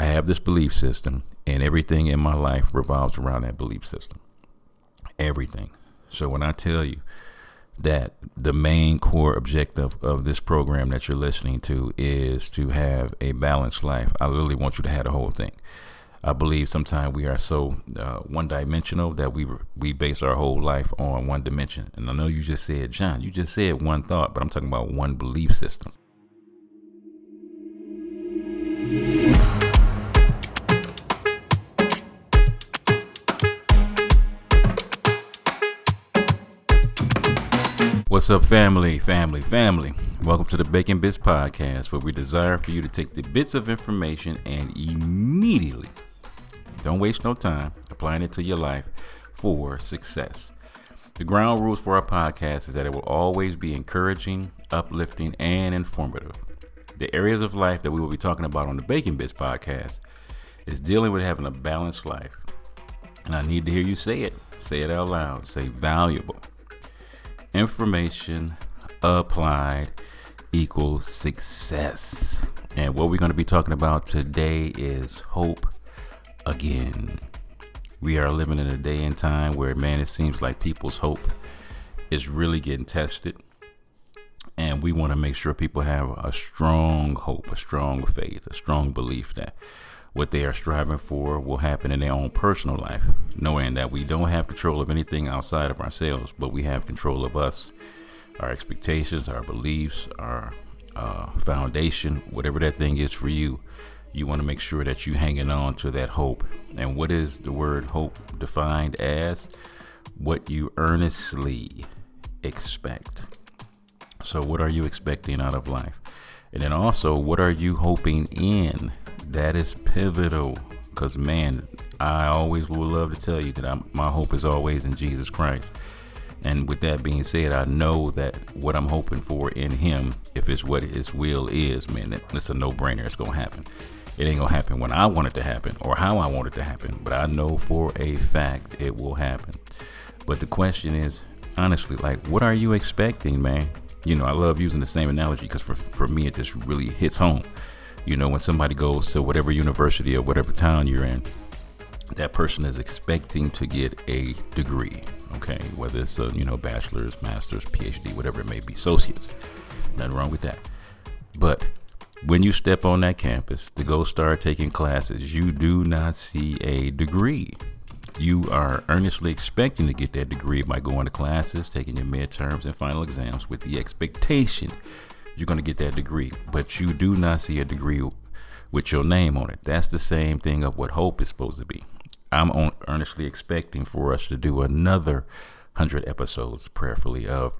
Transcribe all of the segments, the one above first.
I have this belief system, and everything in my life revolves around that belief system. Everything. So when I tell you that the main core objective of this program that you're listening to is to have a balanced life, I literally want you to have the whole thing. I believe sometimes we are so one-dimensional that we base our whole life on one dimension. And I know you just said, John, you just said one thought, but I'm talking about one belief system. What's up, family? Welcome to the Bacon Bits Podcast, where we desire for you to take the bits of information and immediately, don't waste no time, applying it to your life for success. The ground rules for our podcast is that it will always be encouraging, uplifting, and informative. The areas of life that we will be talking about on the Bacon Bits Podcast is dealing with having a balanced life. And I need to hear you say it. Say it out loud. Say valuable. Information applied equals success. And what we're going to be talking about today is hope again. We are living in a day and time where, man, it seems like people's hope is really getting tested. And we want to make sure people have a strong hope, a strong faith, a strong belief that what they are striving for will happen in their own personal life, knowing that we don't have control of anything outside of ourselves, but we have control of us, our expectations, our beliefs, our foundation, whatever that thing is for you. You want to make sure that you're hanging on to that hope. And what is the word hope defined as? What you earnestly expect. So what are you expecting out of life? And then also, what are you hoping in? That is pivotal, because, man, I always will love to tell you that my hope is always in Jesus Christ. And with that being said, I know that what I'm hoping for in him, if it's what his will is, man, it's a no-brainer. It's going to happen. It ain't going to happen when I want it to happen or how I want it to happen, but I know for a fact it will happen. But the question is, honestly, like, what are you expecting, man? You know, I love using the same analogy because for me, it just really hits home. You know, when somebody goes to whatever university or whatever town you're in, that person is expecting to get a degree, okay? Whether it's a, bachelor's, master's, PhD, whatever it may be, associates. Nothing wrong with that. But when you step on that campus to go start taking classes, you do not see a degree. You are earnestly expecting to get that degree by going to classes, taking your midterms and final exams with the expectation you're going to get that degree, but you do not see a degree with your name on it. That's the same thing of what hope is supposed to be. I'm earnestly expecting for us to do another 100 episodes, prayerfully, of,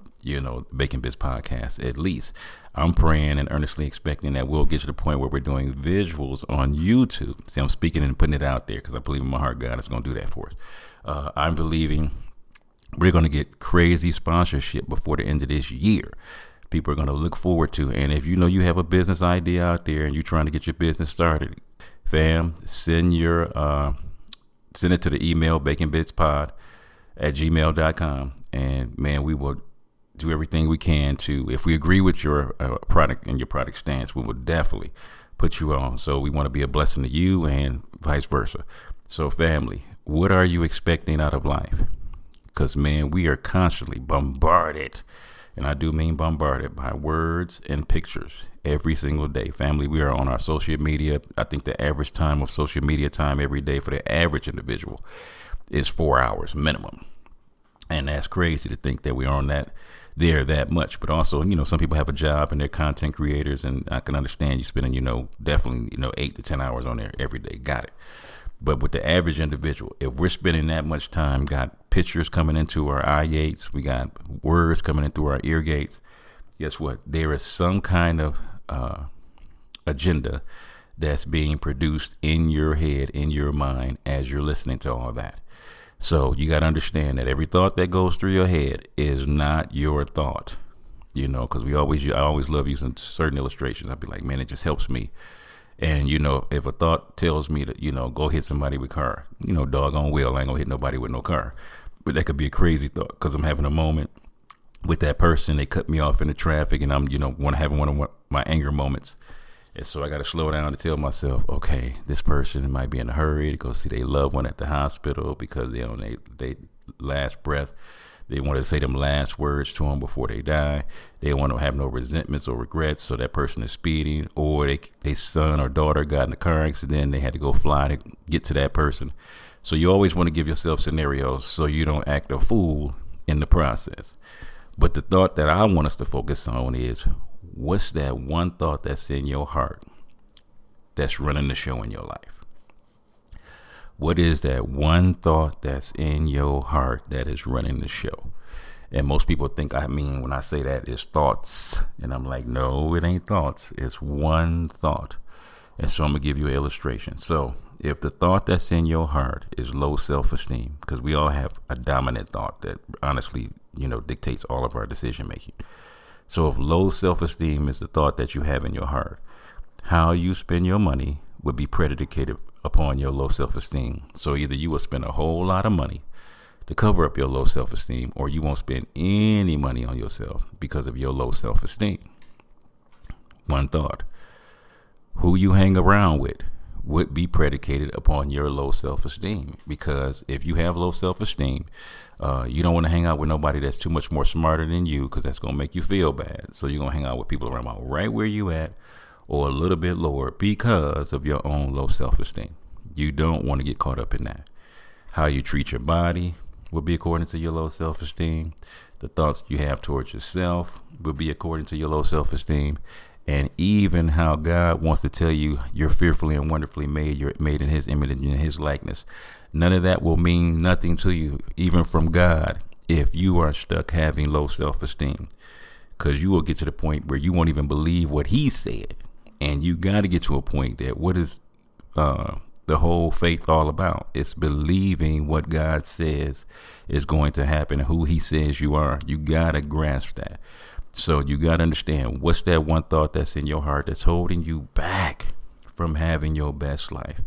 Bacon Bits Podcast, at least. I'm praying and earnestly expecting that we'll get to the point where we're doing visuals on YouTube. See, I'm speaking and putting it out there because I believe in my heart God is going to do that for us. I'm believing we're going to get crazy sponsorship before the end of this year. People are going to look forward to. And if you have a business idea out there and you're trying to get your business started, fam, send it to the email baconbitspod@gmail.com. And man, we will do everything we can to, if we agree with your product and your product stance, we will definitely put you on. So we want to be a blessing to you and vice versa. So family, what are you expecting out of life? Because, man, we are constantly bombarded. And I do mean bombarded by words and pictures every single day. Family, we are on our social media. I think the average time of social media time every day for the average individual is 4 hours minimum. And that's crazy to think that we are on that much. But also, some people have a job and they're content creators. And I can understand you spending, definitely, 8 to 10 hours on there every day. Got it. But with the average individual, if we're spending that much time, got pictures coming into our eye gates, we got words coming in through our ear gates, guess what? There is some kind of agenda that's being produced in your head, in your mind, as you're listening to all that. So you got to understand that every thought that goes through your head is not your thought, because I always love using certain illustrations. I'd be like, man, it just helps me. And, if a thought tells me to, go hit somebody with a car, doggone well, I ain't gonna hit nobody with no car. But that could be a crazy thought because I'm having a moment with that person. They cut me off in the traffic and I'm, want to have one of my anger moments. And so I got to slow down to tell myself, okay, this person might be in a hurry to go see their loved one at the hospital because they're on their last breath. They want to say them last words to them before they die. They want to have no resentments or regrets. So that person is speeding, or their son or daughter got in a car accident. They had to go fly to get to that person. So you always want to give yourself scenarios so you don't act a fool in the process. But the thought that I want us to focus on is, what's that one thought that's in your heart that's running the show in your life? What is that one thought that's in your heart that is running the show? And most people think when I say that, it's thoughts. And I'm like, no, it ain't thoughts. It's one thought. And so I'm going to give you an illustration. So if the thought that's in your heart is low self-esteem, because we all have a dominant thought that honestly, dictates all of our decision making. So if low self-esteem is the thought that you have in your heart, how you spend your money would be predicated upon your low self-esteem. So either you will spend a whole lot of money to cover up your low self-esteem, or you won't spend any money on yourself because of your low self-esteem. One thought. Who you hang around with would be predicated upon your low self-esteem, because if you have low self-esteem, you don't want to hang out with nobody that's too much more smarter than you, because that's going to make you feel bad. So you're going to hang out with people around about right where you at, or a little bit lower, because of your own low self-esteem. You don't want to get caught up in that. How you treat your body will be according to your low self-esteem. The thoughts you have towards yourself will be according to your low self-esteem. And even how God wants to tell you you're fearfully and wonderfully made, you're made in his image and in his likeness. None of that will mean nothing to you, even from God, if you are stuck having low self-esteem, because you will get to the point where you won't even believe what he said. And you got to get to a point that what is the whole faith all about? It's believing what God says is going to happen, who he says you are. You got to grasp that. So you got to understand, what's that one thought that's in your heart that's holding you back from having your best life?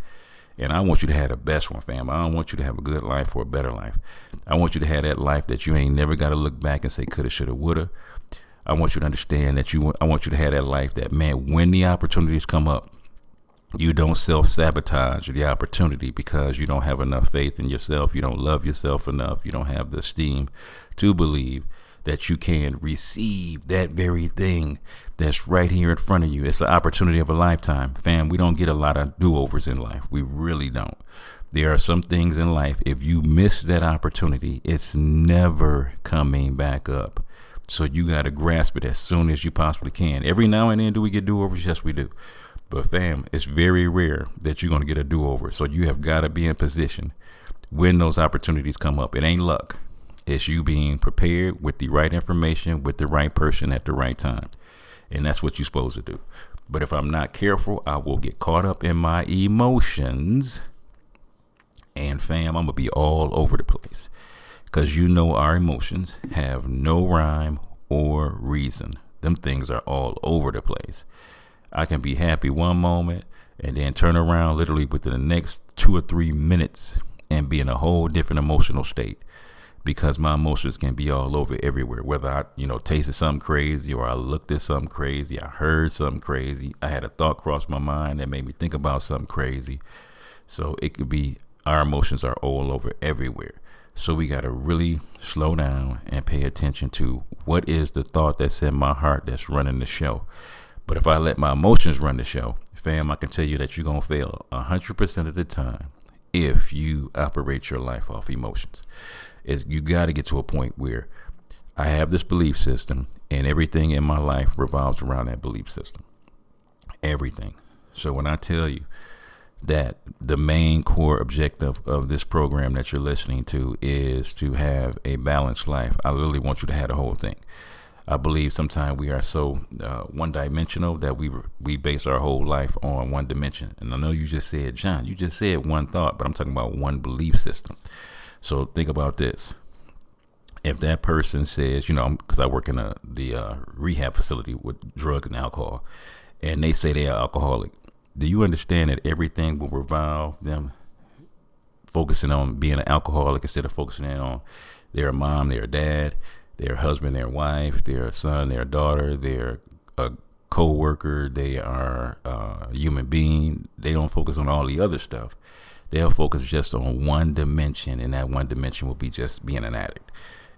And I want you to have the best one, fam. I don't want you to have a good life or a better life. I want you to have that life that you ain't never got to look back and say coulda, shoulda, woulda. I want you to understand that I want you to have that life that, man, when the opportunities come up, you don't self-sabotage the opportunity because you don't have enough faith in yourself. You don't love yourself enough. You don't have the esteem to believe that you can receive that very thing that's right here in front of you. It's the opportunity of a lifetime. Fam, we don't get a lot of do-overs in life. We really don't. There are some things in life, if you miss that opportunity, it's never coming back up. So you got to grasp it as soon as you possibly can. Every now and then, do we get do-overs? Yes, we do. But fam, it's very rare that you're going to get a do-over. So you have got to be in position when those opportunities come up. It ain't luck. It's you being prepared with the right information, with the right person at the right time. And that's what you're supposed to do. But if I'm not careful, I will get caught up in my emotions. And fam, I'm going to be all over the place. Because our emotions have no rhyme or reason. Them things are all over the place. I can be happy one moment and then turn around literally within the next 2 or 3 minutes and be in a whole different emotional state, because my emotions can be all over everywhere. Whether I, tasted something crazy, or I looked at something crazy, I heard something crazy, I had a thought cross my mind that made me think about something crazy. So it could be, our emotions are all over everywhere. So we got to really slow down and pay attention to what is the thought that's in my heart that's running the show. But if I let my emotions run the show, fam, I can tell you that you're going to fail 100% of the time if you operate your life off emotions. You got to get to a point where I have this belief system and everything in my life revolves around that belief system. Everything. So when I tell you that the main core objective of this program that you're listening to is to have a balanced life, I literally want you to have the whole thing. I believe sometimes we are so one-dimensional that we base our whole life on one dimension. And I know you just said, John, you just said one thought, but I'm talking about one belief system. So think about this. If that person says, because I work in the rehab facility with drugs and alcohol, and they say they are alcoholic, do you understand that everything will revolve them focusing on being an alcoholic instead of focusing in on their mom, their dad, their husband, their wife, their son, their daughter, their co-worker, they are a human being. They don't focus on all the other stuff. They'll focus just on one dimension, and that one dimension will be just being an addict.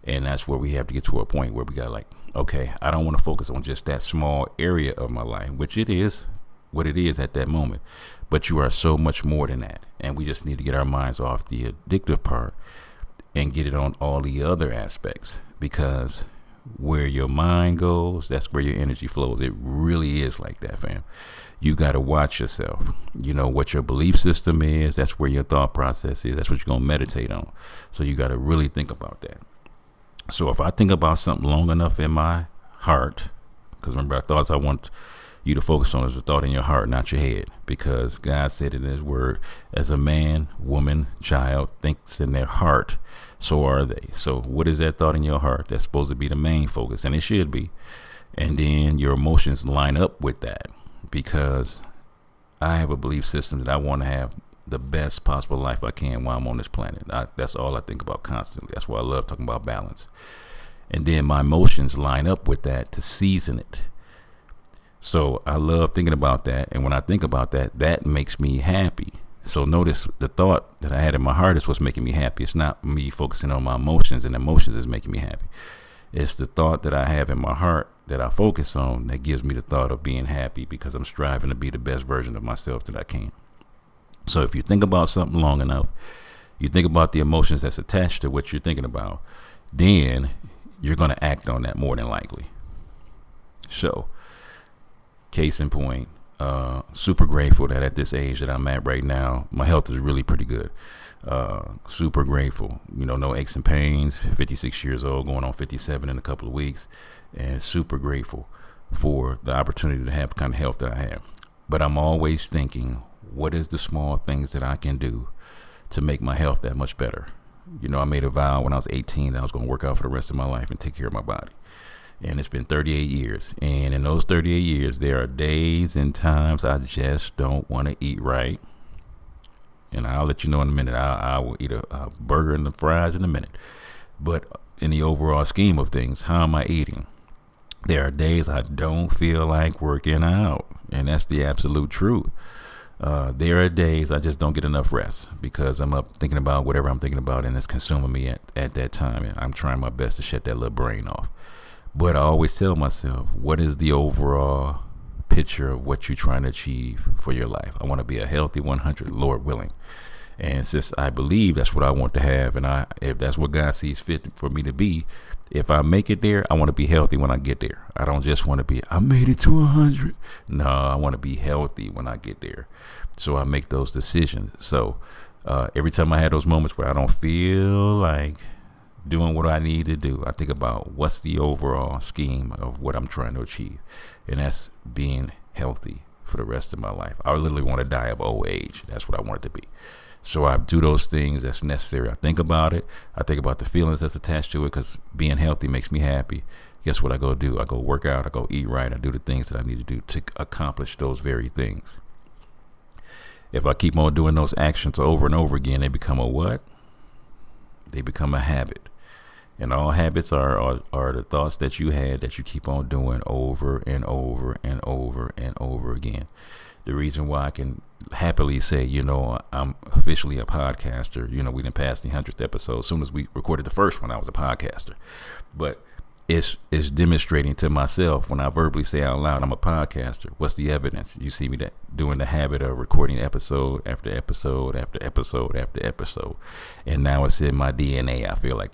And that's where we have to get to a point where we got like, okay, I don't want to focus on just that small area of my life, which it is what it is at that moment. But you are so much more than that. And we just need to get our minds off the addictive part and get it on all the other aspects, because where your mind goes, that's where your energy flows. It really is like that, fam. You got to watch yourself. You know what your belief system is. That's where your thought process is. That's what you're going to meditate on. So you got to really think about that. So if I think about something long enough in my heart, because remember, our thoughts, I want you to focus on is the thought in your heart, not your head, because God said in his word, as a man, woman, child thinks in their heart, so are they. So what is that thought in your heart? That's supposed to be the main focus, and it should be. And then your emotions line up with that, because I have a belief system that I want to have the best possible life I can while I'm on this planet. That's all I think about constantly. That's why I love talking about balance. And then my emotions line up with that to season it. So I love thinking about that. And when I think about that, that makes me happy. So notice the thought that I had in my heart is what's making me happy. It's not me focusing on my emotions, and emotions is making me happy. It's the thought that I have in my heart that I focus on that gives me the thought of being happy, because I'm striving to be the best version of myself that I can. So if you think about something long enough, you think about the emotions that's attached to what you're thinking about, then you're going to act on that more than likely. So, case in point, super grateful that at this age that I'm at right now, my health is really pretty good. Super grateful, no aches and pains, 56 years old, going on 57 in a couple of weeks, and super grateful for the opportunity to have the kind of health that I have. But I'm always thinking, what is the small things that I can do to make my health that much better? I made a vow when I was 18 that I was going to work out for the rest of my life and take care of my body. And it's been 38 years. And in those 38 years, there are days and times I just don't want to eat right. And I'll let you know in a minute. I will eat a burger and the fries in a minute. But in the overall scheme of things, how am I eating? There are days I don't feel like working out. And that's the absolute truth. There are days I just don't get enough rest because I'm up thinking about whatever I'm thinking about, and it's consuming me at that time. And I'm trying my best to shut that little brain off. But I always tell myself, what is the overall picture of what you're trying to achieve for your life? I want to be a healthy 100, Lord willing. And since I believe that's what I want to have, and if that's what God sees fit for me to be, if I make it there, I want to be healthy when I get there. I don't just want to be, I made it to 100. No, I want to be healthy when I get there. So I make those decisions. So every time I have those moments where I don't feel like doing what I need to do, I think about what's the overall scheme of what I'm trying to achieve. And that's being healthy for the rest of my life. I literally want to die of old age. That's what I want it to be. So I do those things that's necessary. I think about it. I think about the feelings that's attached to it, because being healthy makes me happy. Guess what I go do? I go work out. I go eat right. I do the things that I need to do to accomplish those very things. If I keep on doing those actions over and over again, they become a what? They become a habit. And all habits are the thoughts that you had that you keep on doing over and over and over and over again. The reason why I can happily say, I'm officially a podcaster. We didn't pass the 100th episode. As soon as we recorded the first one, I was a podcaster. But it's demonstrating to myself when I verbally say out loud, I'm a podcaster. What's the evidence? You see me doing the habit of recording episode after episode after episode after episode. And now it's in my DNA. I feel like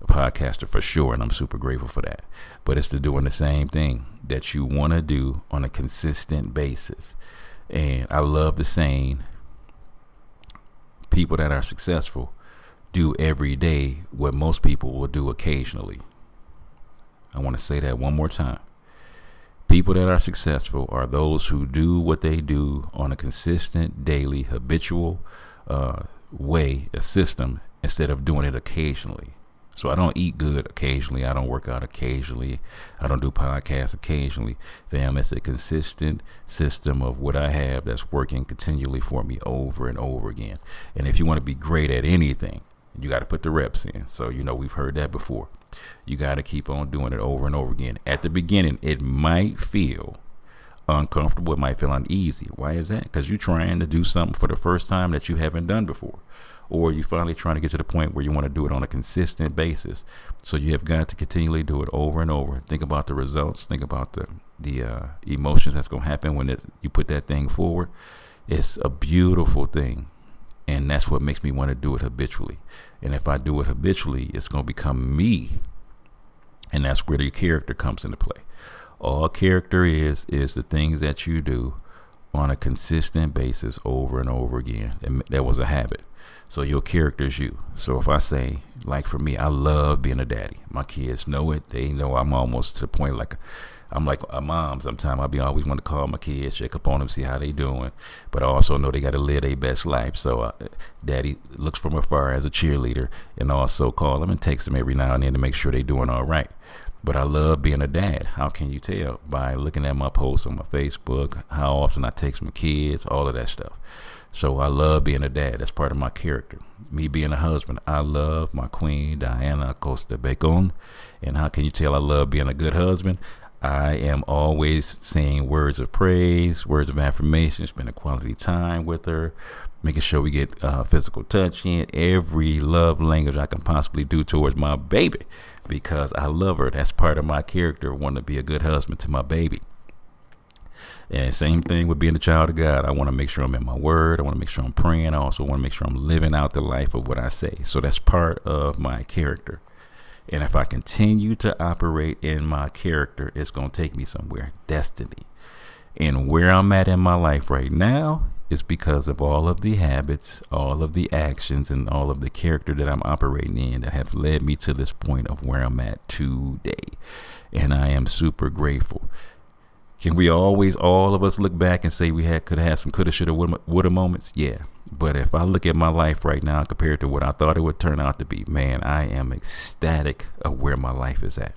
a podcaster for sure, and I'm super grateful for that. But it's to doing the same thing that you want to do on a consistent basis. And I love the saying, people that are successful do every day what most people will do occasionally. I want to say that one more time. People that are successful are those who do what they do on a consistent, daily, habitual way, a system, instead of doing it occasionally. So I don't eat good occasionally. I don't work out occasionally. I don't do podcasts occasionally. Fam, it's a consistent system of what I have that's working continually for me over and over again. And if you want to be great at anything, you got to put the reps in. So, we've heard that before. You got to keep on doing it over and over again. At the beginning, it might feel uncomfortable. It might feel uneasy. Why is that? Because you're trying to do something for the first time that you haven't done before, or you're finally trying to get to the point where you want to do it on a consistent basis. So you have got to continually do it over and over. Think about the results. Think about the emotions that's going to happen when you put that thing forward. It's a beautiful thing. And that's what makes me want to do it habitually. And if I do it habitually, it's going to become me. And that's where the character comes into play. All character is the things that you do on a consistent basis over and over again. And that was a habit. So your character is you. So if I say, like for me, I love being a daddy. My kids know it. They know I'm almost to the point I'm like a mom. Sometimes always want to call my kids, check up on them, see how they doing. But I also know they got to live their best life. So daddy looks from afar as a cheerleader, and also call them and text them every now and then to make sure they doing all right. But I love being a dad. How can you tell? By looking at my posts on my Facebook, how often I text my kids, all of that stuff. So I love being a dad. That's part of my character. Me being a husband, I love my queen, Diana Costa Bacon. And how can you tell I love being a good husband? I am always saying words of praise, words of affirmation, spending quality time with her, making sure we get physical touch in, every love language I can possibly do towards my baby, because I love her. That's part of my character, wanting to be a good husband to my baby. And same thing with being a child of God. I want to make sure I'm in my word. I want to make sure I'm praying. I also want to make sure I'm living out the life of what I say. So that's part of my character. And if I continue to operate in my character, it's going to take me somewhere. Destiny. And where I'm at in my life right now is because of all of the habits, all of the actions, and all of the character that I'm operating in that have led me to this point of where I'm at today. And I am super grateful. Can we always, all of us, look back and say we could have had some coulda, shoulda, woulda moments? Yeah. But if I look at my life right now compared to what I thought it would turn out to be, man, I am ecstatic of where my life is at.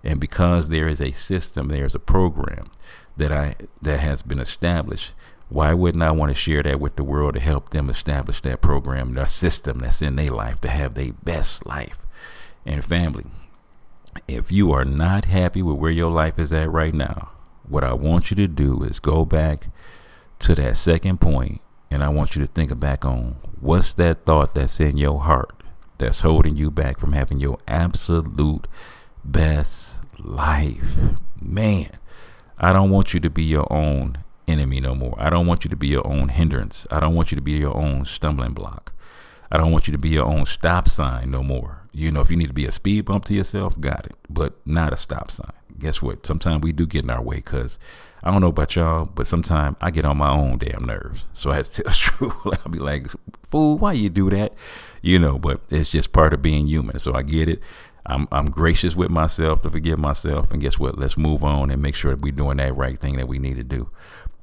And because there is a system, there's a program that has been established, why wouldn't I want to share that with the world to help them establish that program, that system that's in their life to have their best life? And family, if you are not happy with where your life is at right now, what I want you to do is go back to that second point, and I want you to think back on what's that thought that's in your heart that's holding you back from having your absolute best life. Man, I don't want you to be your own enemy no more. I don't want you to be your own hindrance. I don't want you to be your own stumbling block. I don't want you to be your own stop sign no more. You know, if you need to be a speed bump to yourself, got it, but not a stop sign. Guess what? Sometimes we do get in our way, because I don't know about y'all, but sometimes I get on my own damn nerves. So I have to tell the truth. I'll be like, fool, why you do that? You know, but it's just part of being human. So I get it. I'm gracious with myself to forgive myself. And guess what? Let's move on and make sure that we're doing that right thing that we need to do.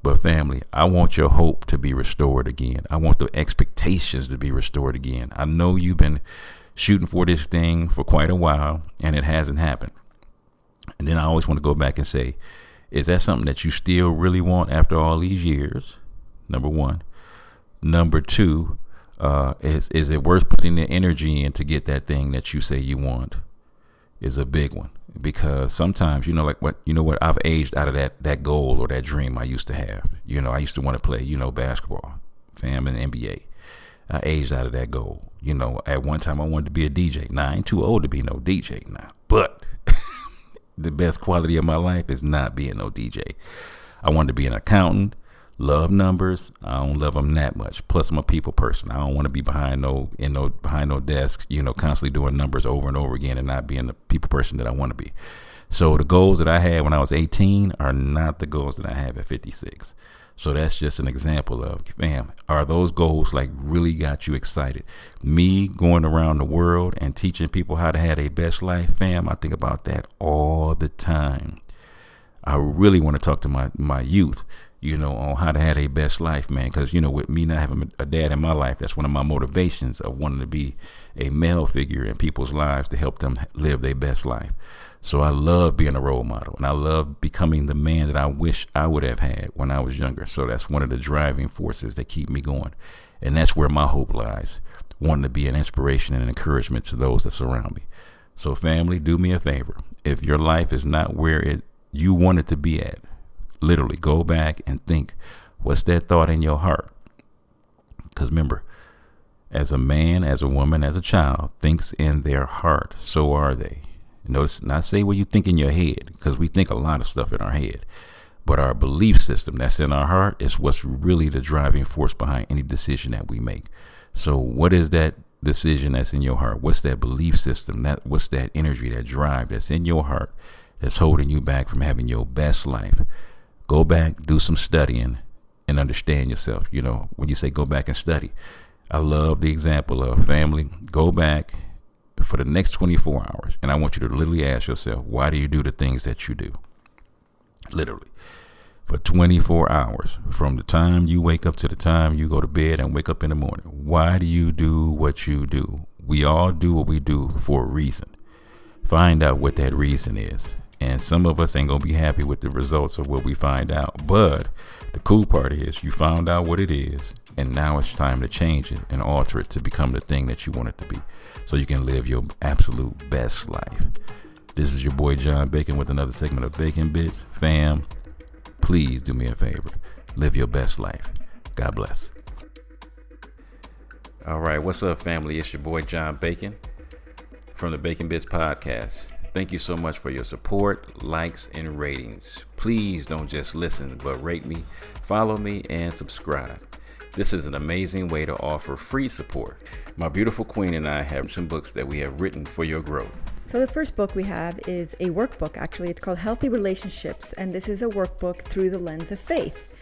But family, I want your hope to be restored again. I want the expectations to be restored again. I know you've been shooting for this thing for quite a while, and it hasn't happened. And then I always want to go back and say, is that something that you still really want after all these years? Number one. Number two, is it worth putting the energy in to get that thing that you say you want? Is a big one. Because sometimes, I've aged out of that goal or that dream I used to have. You know, I used to want to play, basketball, fam, and NBA. I aged out of that goal. You know, at one time I wanted to be a DJ. Now, I ain't too old to be no DJ now. But the best quality of my life is not being no DJ. I wanted to be an accountant, love numbers. I don't love them that much. Plus, I'm a people person. I don't want to be behind no desks, constantly doing numbers over and over again and not being the people person that I want to be. So the goals that I had when I was 18 are not the goals that I have at 56. So that's just an example of, fam, are those goals like really got you excited? Me going around the world and teaching people how to have their best life, fam, I think about that all the time. I really want to talk to my youth, on how to have their best life, man. Because, with me not having a dad in my life, that's one of my motivations of wanting to be a male figure in people's lives to help them live their best life. So I love being a role model, and I love becoming the man that I wish I would have had when I was younger. So that's one of the driving forces that keep me going. And that's where my hope lies, wanting to be an inspiration and encouragement to those that surround me. So family, do me a favor. If your life is not where you want it to be at, Literally go back and think, what's that thought in your heart? Because remember, as a man, as a woman, as a child thinks in their heart, so are they. Notice, not say what you think in your head, because we think a lot of stuff in our head. But our belief system that's in our heart is what's really the driving force behind any decision that we make. So what is that decision that's in your heart? What's that belief system? What's that energy, that drive that's in your heart that's holding you back from having your best life? Go back, do some studying, and understand yourself. You know, when you say go back and study, I love the example of family. Go back for the next 24 hours, and I want you to literally ask yourself, why do you do the things that you do? Literally. For 24 hours, from the time you wake up to the time you go to bed and wake up in the morning. Why do you do what you do? We all do what we do for a reason. Find out what that reason is. And some of us ain't going to be happy with the results of what we find out. But the cool part is you found out what it is. And now it's time to change it and alter it to become the thing that you want it to be. So you can live your absolute best life. This is your boy John Bacon with another segment of Bacon Bits. Fam, please do me a favor. Live your best life. God bless. All right. What's up, family? It's your boy John Bacon from the Bacon Bits podcast. Thank you so much for your support, likes, and ratings. Please don't just listen, but rate me, follow me, and subscribe. This is an amazing way to offer free support. My beautiful queen and I have some books that we have written for your growth. So the first book we have is a workbook, actually. It's called Healthy Relationships, and this is a workbook through the lens of faith.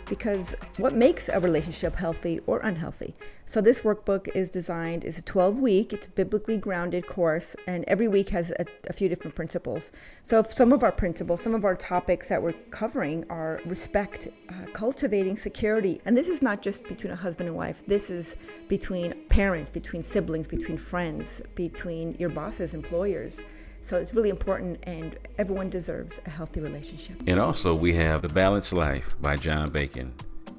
Because what makes a relationship healthy or unhealthy? So this workbook is designed, it's a 12-week, it's a biblically grounded course, and every week has a few different principles. So some of our principles, some of our topics that we're covering are respect, cultivating security. And this is not just between a husband and wife. This is between parents, between siblings, between friends, between your bosses, employers. So it's really important, and everyone deserves a healthy relationship. And also we have The Balanced Life by John Bacon.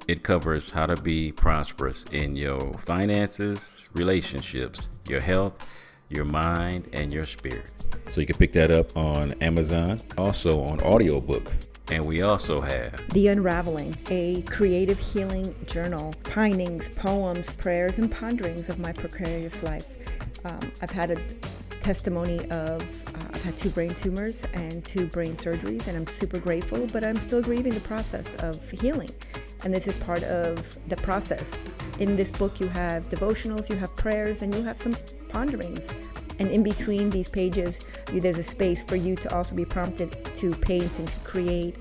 It covers how to be prosperous in your finances, relationships, your health, your mind, and your spirit. So you can pick that up on Amazon, also on audiobook. And we also have The Unraveling, a creative healing journal, pinings, poems, prayers, and ponderings of my precarious life. I've had a testimony of I've had 2 brain tumors and 2 brain surgeries, and I'm super grateful, but I'm still grieving the process of healing. And this is part of the process. In this book, you have devotionals, you have prayers, and you have some ponderings. And in between these pages, there's a space for you to also be prompted to paint and to create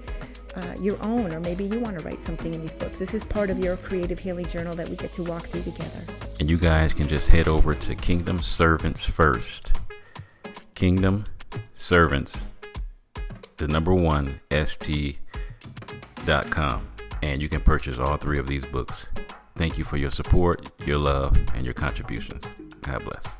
your own, or maybe you want to write something in these books. This is part of your creative healing journal that we get to walk through together. And you guys can just head over to Kingdom Servants First. Kingdom Servants, the number 1 st.com, and you can purchase all 3 of these books. Thank you for your support, your love, and your contributions. God bless.